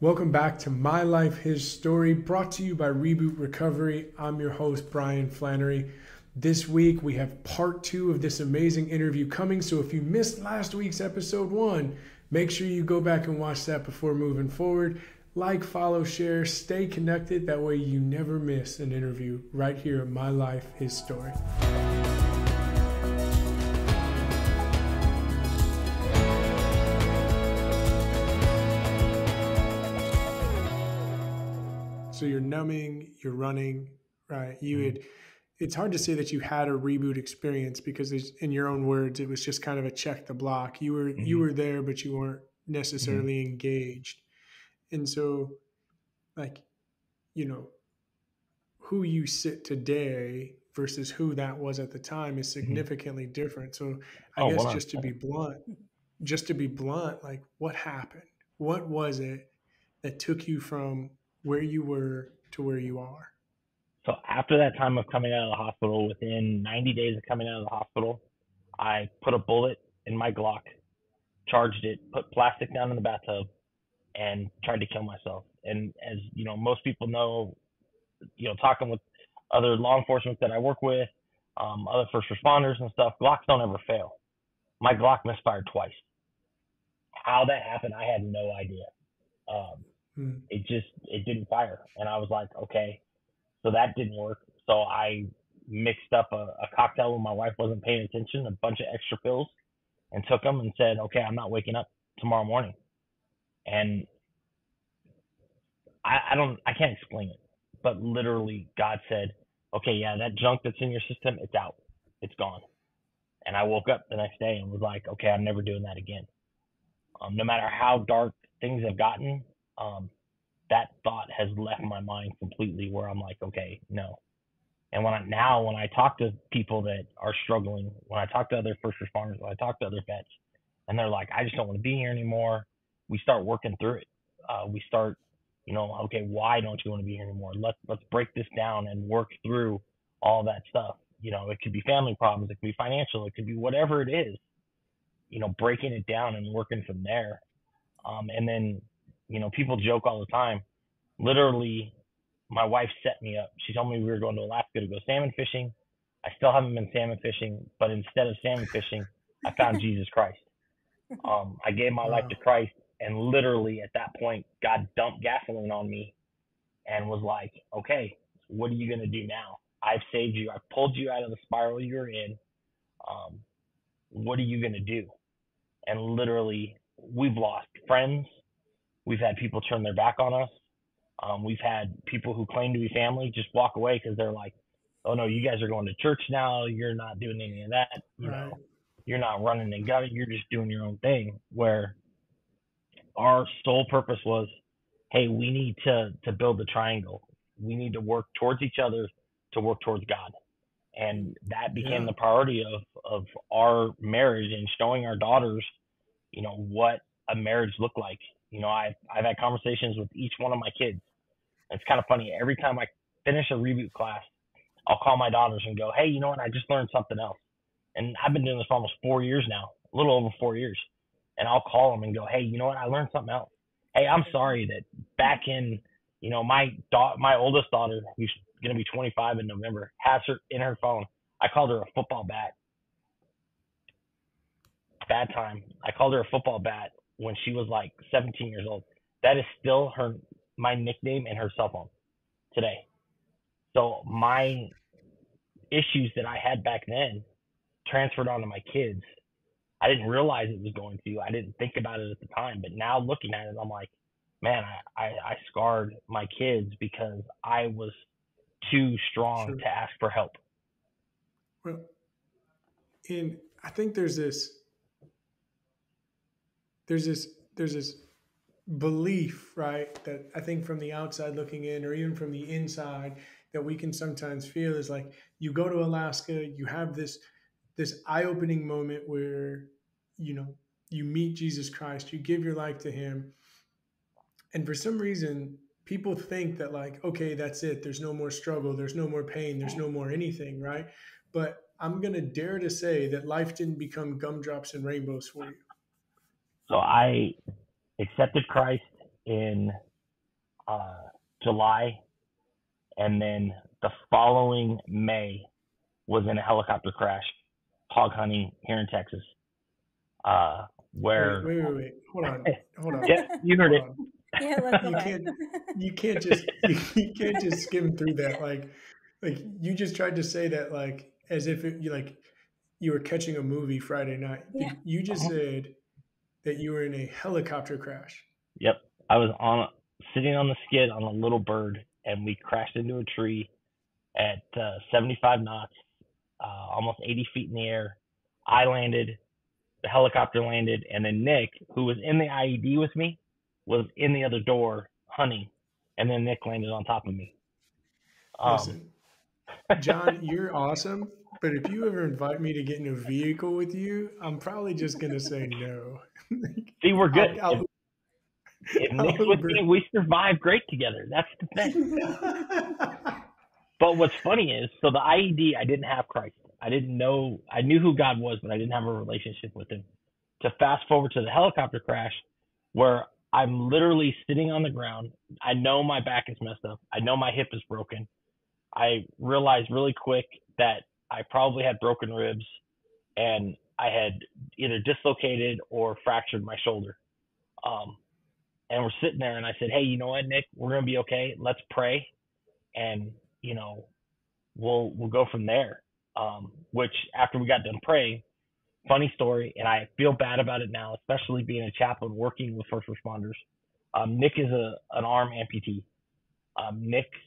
Welcome back to My Life, His Story, brought to you by Reboot Recovery. I'm your host, Brian Flannery. This week, we have part 2 of this amazing interview coming. So if you missed last week's episode 1, make sure you go back and watch that before moving forward. Like, follow, share, stay connected. That way you never miss an interview right here at My Life, His Story. So you're numbing, you're running, right? It's hard to say that you had a reboot experience because in your own words, it was just kind of a check the block. You were there, but you weren't necessarily engaged. And so who you sit today versus who that was at the time is significantly different. So I guess 100%. just to be blunt, like what happened? What was it that took you from where you were to where you are? So after that time of coming out of the hospital, within 90 days of coming out of the hospital, I put a bullet in my Glock, charged it, put plastic down in the bathtub, and tried to kill myself. And as you know, most people know, talking with other law enforcement that I work with, other first responders and stuff, Glocks don't ever fail. My Glock misfired twice. How that happened, I had no idea. It didn't fire. And I was like, okay, so that didn't work. So I mixed up a cocktail when my wife wasn't paying attention, a bunch of extra pills, and took them and said, okay, I'm not waking up tomorrow morning. And I can't explain it, but literally God said, okay, yeah, that junk that's in your system, it's out, it's gone. And I woke up the next day and was like, okay, I'm never doing that again. No matter how dark things have gotten, that thought has left my mind completely, where I'm like, okay, no. And when I talk to people that are struggling, when I talk to other first responders, when I talk to other vets, and they're like, I just don't want to be here anymore, we start working through it. We start, okay, why don't you want to be here anymore? Let's break this down and work through all that stuff. It could be family problems, it could be financial, it could be whatever it is. Breaking it down and working from there. And then, people joke all the time. Literally, my wife set me up. She told me we were going to Alaska to go salmon fishing. I still haven't been salmon fishing, but instead of salmon fishing, I found Jesus Christ. I gave my life to Christ, and literally at that point, God dumped gasoline on me and was like, okay, what are you going to do now? I've saved you. I've pulled you out of the spiral you're in. What are you going to do? And literally, we've lost friends. We've had people turn their back on us. We've had people who claim to be family just walk away because they're like, oh, no, you guys are going to church now. You're not doing any of that. You're not running and gunning. You're just doing your own thing. Where our sole purpose was, hey, we need to build a triangle. We need to work towards each other to work towards God. And that became the priority of our marriage, and showing our daughters, what a marriage looked like. I've had conversations with each one of my kids. It's kind of funny. Every time I finish a reboot class, I'll call my daughters and go, hey, you know what? I just learned something else. And I've been doing this for almost 4 years now, a little over 4 years. And I'll call them and go, hey, you know what? I learned something else. Hey, I'm sorry that back in, my oldest daughter, who's going to be 25 in November, has her in her phone. I called her a football bat. Bad time. I called her a football bat when she was like 17 years old. That is still my nickname in her cell phone today. So my issues that I had back then transferred onto my kids. I didn't realize it was going to. I didn't think about it at the time. But now looking at it, I'm like, man, I scarred my kids because I was too strong to ask for help. Well, I think there's this belief, right, that I think from the outside looking in, or even from the inside, that we can sometimes feel is like, you go to Alaska, you have this eye-opening moment where, you meet Jesus Christ, you give your life to him. And for some reason, people think that like, okay, that's it. There's no more struggle. There's no more pain. There's no more anything, right? But I'm going to dare to say that life didn't become gumdrops and rainbows for you. So I accepted Christ in July, and then the following May was in a helicopter crash, hog hunting here in Texas, Wait, where wait, wait, wait. Hold on, yeah, you heard hold it. on. Yeah, let's go You back. can't, you can't just, you can't just skim through that. Like you just tried to say that like as if you like you were catching a movie Friday night. Yeah. You just Uh-huh. said that you were in a helicopter crash. Yep, I was on sitting on the skid on a little bird, and we crashed into a tree at 75 knots, almost 80 feet in the air. I landed, the helicopter landed, and then Nick, who was in the IED with me, was in the other door hunting, and then Nick landed on top of me. Um, Listen, John, you're awesome, but if you ever invite me to get in a vehicle with you, I'm probably just gonna say no. See, we're good. I'll, If, I'll, if Nick's I'll with Uber. me, we survive great together. That's the thing. But what's funny is, so the IED, I didn't have Christ. I didn't know, I knew who God was, but I didn't have a relationship with him. To fast forward to the helicopter crash, where I'm literally sitting on the ground. I know my back is messed up. I know my hip is broken. I realized really quick that I probably had broken ribs, and I had either dislocated or fractured my shoulder. Um, and we're sitting there, and I said, "Hey, you know what, Nick? We're gonna be okay. Let's pray, and you know, we'll go from there." Which after we got done praying, funny story, and I feel bad about it now, especially being a chaplain working with first responders. Nick is an arm amputee. Nick's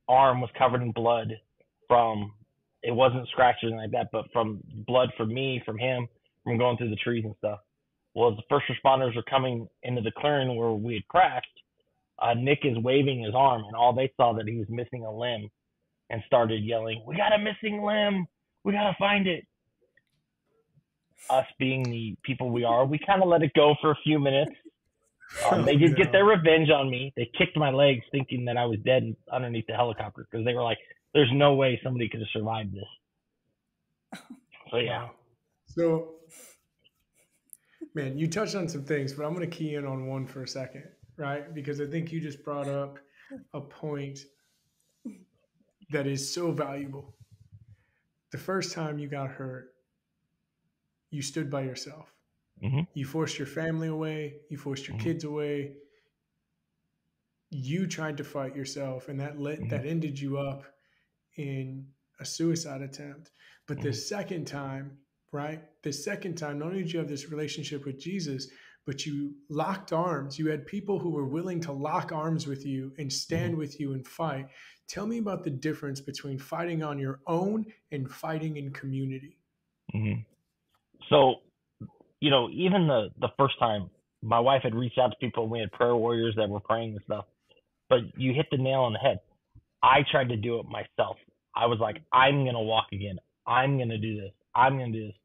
arm was covered in blood from, it wasn't scratches like that, but from blood from me, from him, from going through the trees and stuff. Well, as the first responders were coming into the clearing where we had crashed, Nick is waving his arm, and all they saw that he was missing a limb and started yelling, "We got a missing limb! We got to find it!" Us being the people we are, we kind of let it go for a few minutes. Oh They did get their no. revenge on me. They kicked my legs thinking that I was dead underneath the helicopter because they were like, there's no way somebody could have survived this. So, yeah. Wow. So, man, you touched on some things, but I'm going to key in on one for a second, right? Because I think you just brought up a point that is so valuable. The first time you got hurt, you stood by yourself. Mm-hmm. You forced your family away, you forced your Mm-hmm. kids away. You tried to fight yourself, and Mm-hmm. that ended you up in a suicide attempt. But the Mm-hmm. second time, right? The second time, not only did you have this relationship with Jesus, but you locked arms. You had people who were willing to lock arms with you and stand with you and fight. Tell me about the difference between fighting on your own and fighting in community. Mm-hmm. So, even the first time, my wife had reached out to people. We had prayer warriors that were praying and stuff. But you hit the nail on the head. I tried to do it myself. I was like, I'm going to walk again. I'm going to do this. I'm going to do this.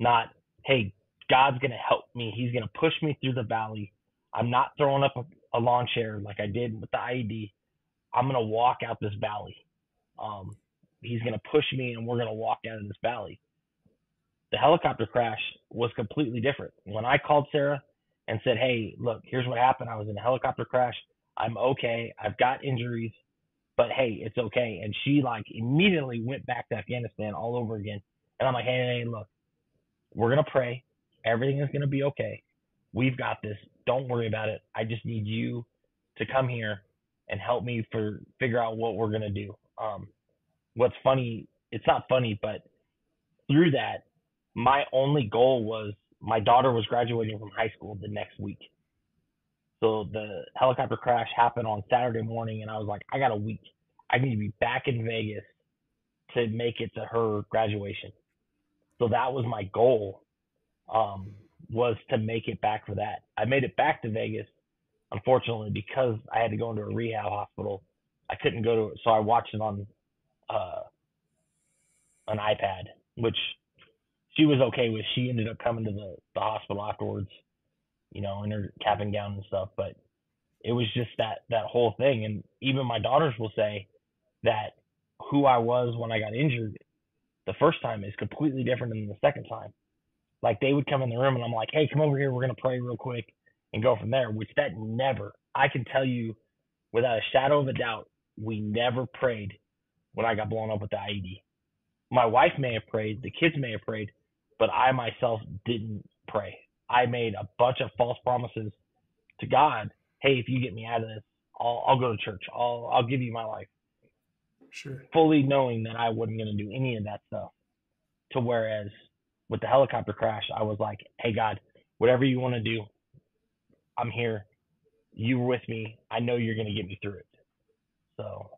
Not, hey, God's going to help me. He's going to push me through the valley. I'm not throwing up a lawn chair like I did with the IED. I'm going to walk out this valley. Um, he's going to push me, and we're going to walk out of this valley. The helicopter crash was completely different. When I called Sarah and said, hey, look, here's what happened. I was in a helicopter crash. I'm okay. I've got injuries, but hey, it's okay. And she like immediately went back to Afghanistan all over again. And I'm like, hey, look, we're going to pray. Everything is going to be okay. We've got this. Don't worry about it. I just need you to come here and help me figure out what we're going to do. What's funny, it's not funny, but through that, my only goal was my daughter was graduating from high school the next week. So the helicopter crash happened on Saturday morning, and I was like, I got a week. I need to be back in Vegas to make it to her graduation. So that was my goal, was to make it back for that. I made it back to Vegas. Unfortunately, because I had to go into a rehab hospital, I couldn't go to it. So I watched it on uh, an iPad, which she was okay with. She ended up coming to the hospital afterwards, in her cap and gown and stuff. But it was just that whole thing. And even my daughters will say that who I was when I got injured the first time is completely different than the second time. Like they would come in the room and I'm like, hey, come over here. We're going to pray real quick and go from there, which that never, I can tell you without a shadow of a doubt, we never prayed when I got blown up with the IED. My wife may have prayed, the kids may have prayed, but I myself didn't pray. I made a bunch of false promises to God. Hey, if you get me out of this, I'll go to church. I'll give you my life, Sure. fully knowing that I wasn't going to do any of that stuff. To whereas with the helicopter crash, I was like, hey God, whatever you want to do, I'm here. You were with me. I know you're going to get me through it. So,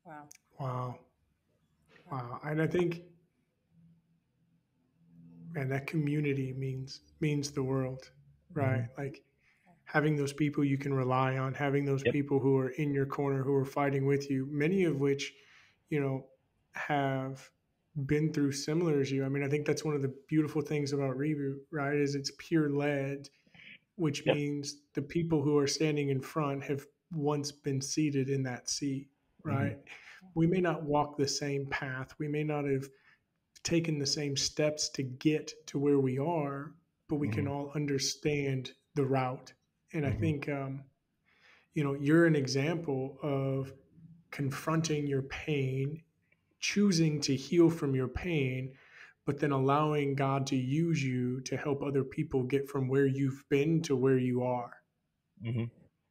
Wow. Wow. Wow. And I think, man, that community means the world, right? Like having those people you can rely on, having those yep. people who are in your corner, who are fighting with you, many of which, you know, have been through similar as you. I mean, I think that's one of the beautiful things about Reboot, right? Is it's peer led, which Yep. means the people who are standing in front have once been seated in that seat, Mm-hmm. right? We may not walk the same path. We may not have taken the same steps to get to where we are, but we can Mm-hmm. all understand the route. And I Mm-hmm. think, you're an example of confronting your pain, choosing to heal from your pain, but then allowing God to use you to help other people get from where you've been to where you are. Mm-hmm.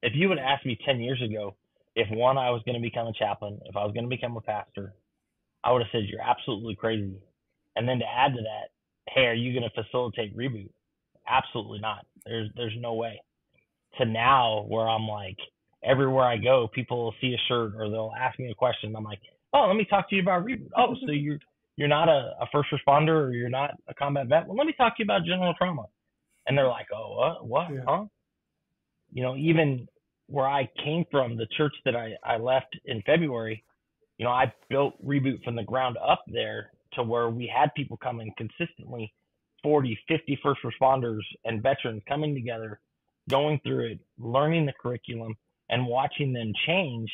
If you would ask me 10 years ago, if one, I was going to become a chaplain, if I was going to become a pastor, I would have said, you're absolutely crazy. And then to add to that, hey, are you going to facilitate Reboot? Absolutely not. There's no way. To now where I'm like, everywhere I go, people will see a shirt or they'll ask me a question. I'm like, oh, let me talk to you about Reboot. Oh, so you're not a first responder or you're not a combat vet? Well, let me talk to you about general trauma. And they're like, oh, what, Yeah. huh? Even where I came from, the church that I left in February, I built Reboot from the ground up there to where we had people coming consistently, 40, 50 first responders and veterans coming together, going through it, learning the curriculum, and watching them change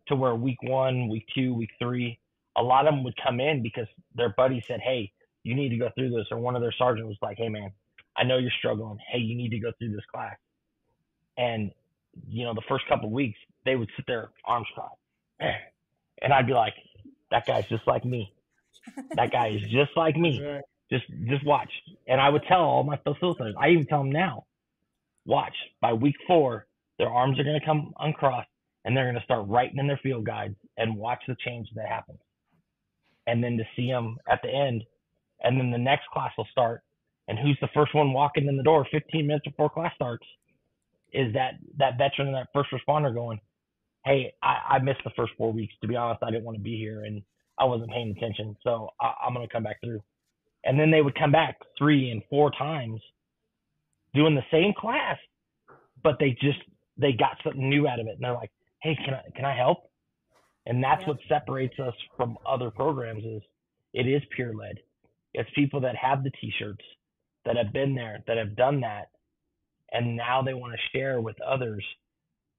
to where week 1, week 2, week 3, a lot of them would come in because their buddy said, hey, you need to go through this. Or one of their sergeants was like, hey, man, I know you're struggling. Hey, you need to go through this class. And, the first couple of weeks, they would sit there, arms crossed. And I'd be like, that guy's just like me. That guy is just like That's me. right. Just watch. And I would tell all my facilitators, I even tell them now, watch, by week 4, their arms are going to come uncrossed and they're going to start writing in their field guides and watch the change that happens. And then to see them at the end, and then the next class will start. And who's the first one walking in the door 15 minutes before class starts is that veteran and that first responder going, hey, I missed the first 4 weeks. To be honest, I didn't want to be here and I wasn't paying attention. So I'm going to come back through. And then they would come back 3 and 4 times doing the same class, but they got something new out of it. And they're like, hey, can I help? And that's Yep. what separates us from other programs is it is peer led. It's people that have the t-shirts, that have been there, that have done that. And now they want to share with others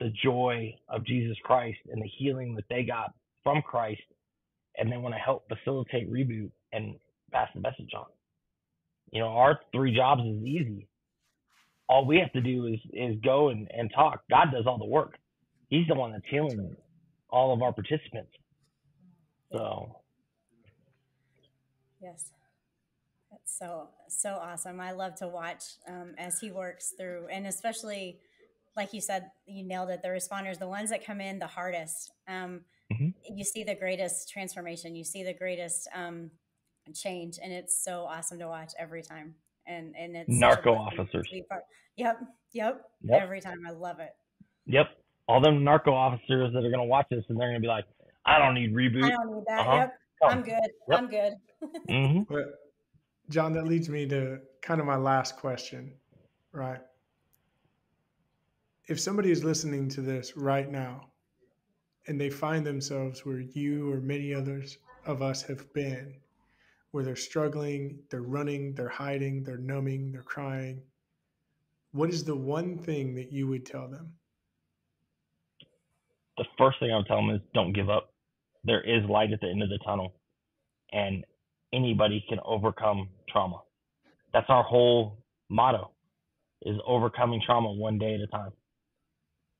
the joy of Jesus Christ and the healing that they got from Christ, and they want to help facilitate Reboot and pass the message on. Our 3 jobs is easy. All we have to do is go and talk. God does all the work. He's the one that's healing all of our participants. So Yes. That's so awesome. I love to watch as he works through, and especially like you said, you nailed it. The responders, the ones that come in the hardest, mm-hmm. you see the greatest transformation. You see the greatest change, and it's so awesome to watch every time. And it's such a Narco blessing officers. to be part. Yep. Yep. Every time, I love it. Yep. All them narco officers that are going to watch this and they're going to be like, I don't need Reboot. I don't need that. Uh-huh. Yep. I'm good. Yep. I'm good. Mm-hmm. But John, that leads me to kind of my last question, right? If somebody is listening to this right now and they find themselves where you or many others of us have been, where they're struggling, they're running, they're hiding, they're numbing, they're crying, what is the one thing that you would tell them? The first thing I would tell them is don't give up. There is light at the end of the tunnel, and anybody can overcome trauma. That's our whole motto, is overcoming trauma one day at a time.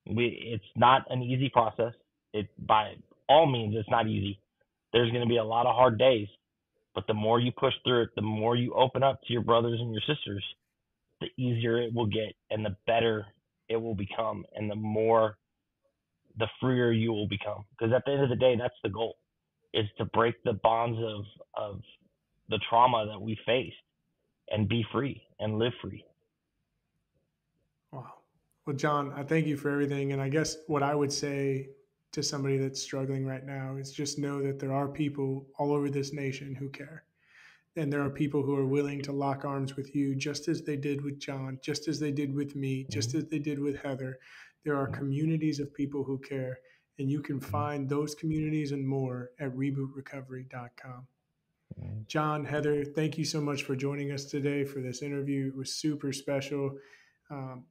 It's not an easy process. By all means, it's not easy. There's going to be a lot of hard days, but the more you push through it, the more you open up to your brothers and your sisters, the easier it will get and the better it will become and the freer you will become. Because at the end of the day, that's the goal, is to break the bonds of the trauma that we faced and be free and live free. Wow. Well, John, I thank you for everything. And I guess what I would say to somebody that's struggling right now is just know that there are people all over this nation who care. And there are people who are willing to lock arms with you, just as they did with John, just as they did with me, just as they did with Heather. There are communities of people who care, and you can find those communities and more at rebootrecovery.com. John, Heather, thank you so much for joining us today for this interview. It was super special. Um,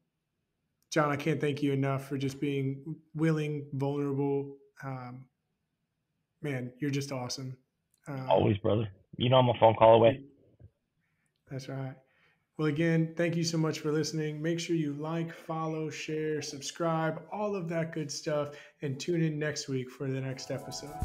John, I can't thank you enough for just being willing, vulnerable. Man, you're just awesome. Always, brother. You know I'm a phone call away. That's right. Well, again, thank you so much for listening. Make sure you like, follow, share, subscribe, all of that good stuff, and tune in next week for the next episode.